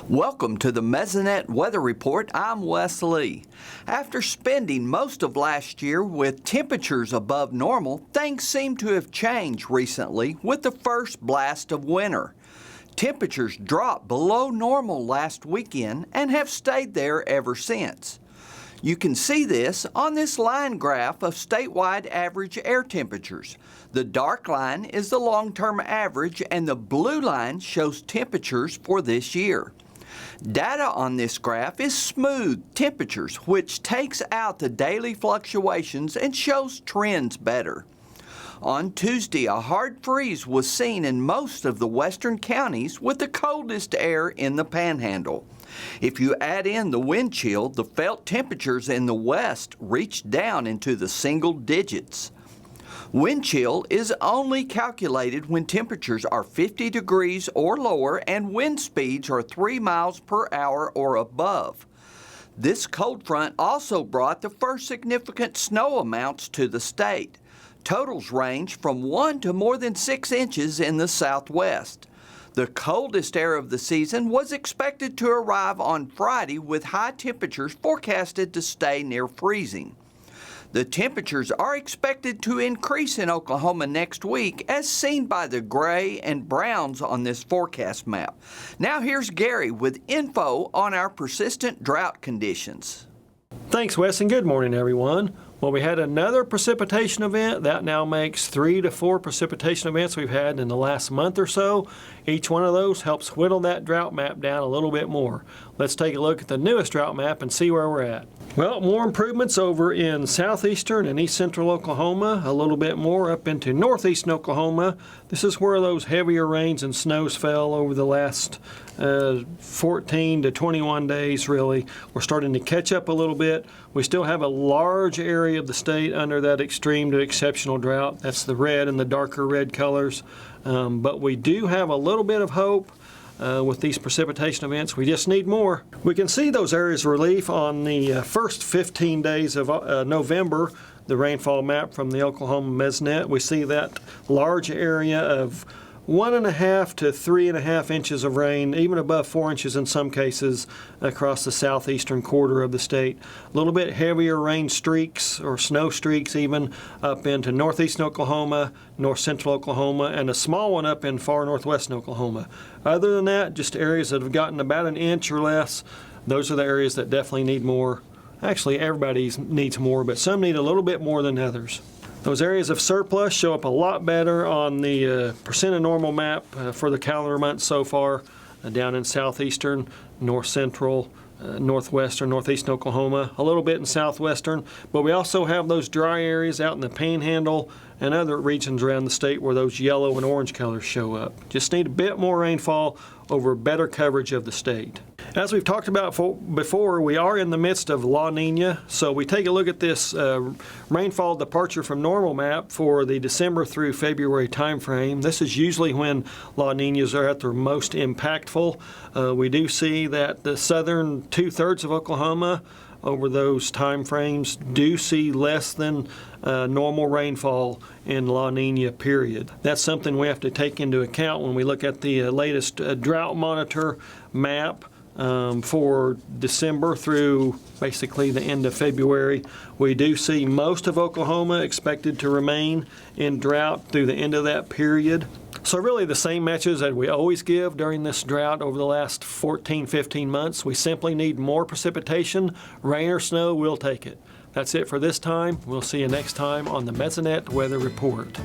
Welcome to the Mesonet Weather Report. I'm Wes Lee. After spending most of last year with temperatures above normal, things seem to have changed recently with the first blast of winter. Temperatures dropped below normal last weekend and have stayed there ever since. You can see this on this line graph of statewide average air temperatures. The dark line is the long-term average and the blue line shows temperatures for this year. Data on this graph is smooth temperatures, which takes out the daily fluctuations and shows trends better. On Tuesday, a hard freeze was seen in most of the western counties with the coldest air in the Panhandle. If you add in the wind chill, the felt temperatures in the west reached down into the single digits. Wind chill is only calculated when temperatures are 50 degrees or lower and wind speeds are 3 miles per hour or above. This cold front also brought the first significant snow amounts to the state. Totals range from 1 to more than 6 inches in the southwest. The coldest air of the season was expected to arrive on Friday with high temperatures forecasted to stay near freezing. The temperatures are expected to increase in Oklahoma next week as seen by the gray and browns on this forecast map. Now here's Gary with info on our persistent drought conditions. Thanks, Wes, and good morning, everyone. Well, we had another precipitation event. That now makes 3 to 4 precipitation events we've had in the last month or so. Each one of those helps whittle that drought map down a little bit more. Let's take a look at the newest drought map and see where we're at. Well, more improvements over in southeastern and east central Oklahoma, a little bit more up into northeastern Oklahoma. This is where those heavier rains and snows fell over the last 14 to 21 days, really. We're starting to catch up a little bit. We still have a large area of the state under that extreme to exceptional drought. That's the red and the darker red colors. But we do have a little bit of hope with these precipitation events. We just need more. We can see those areas of relief on the first 15 days of November, the rainfall map from the Oklahoma Mesonet. We see that large area of 1.5 to 3.5 inches of rain, even above 4 inches in some cases across the southeastern quarter of the state. A little bit heavier rain streaks or snow streaks even up into northeastern Oklahoma, north central Oklahoma, and a small one up in far northwestern Oklahoma. Other than that, just areas that have gotten about an inch or less. Those are the areas that definitely need more. Actually, everybody needs more, but some need a little bit more than others. Those areas of surplus show up a lot better on the percent of normal map for the calendar month so far, down in southeastern, north central, northwestern, northeastern Oklahoma, a little bit in southwestern, but we also have those dry areas out in the Panhandle and other regions around the state where those yellow and orange colors show up. Just need a bit more rainfall over better coverage of the state. As we've talked about before, we are in the midst of La Nina, so we take a look at this rainfall departure from normal map for the December through February time frame. This is usually when La Ninas are at their most impactful. We do see that the southern 2/3 of Oklahoma over those time frames do see less than normal rainfall in La Nina period. That's something we have to take into account when we look at the latest drought monitor map for December through basically the end of February. We do see most of Oklahoma expected to remain in drought through the end of that period. So really the same messages that we always give during this drought over the last 14, 15 months. We simply need more precipitation. Rain or snow, we'll take it. That's it for this time. We'll see you next time on the Mesonet Weather Report.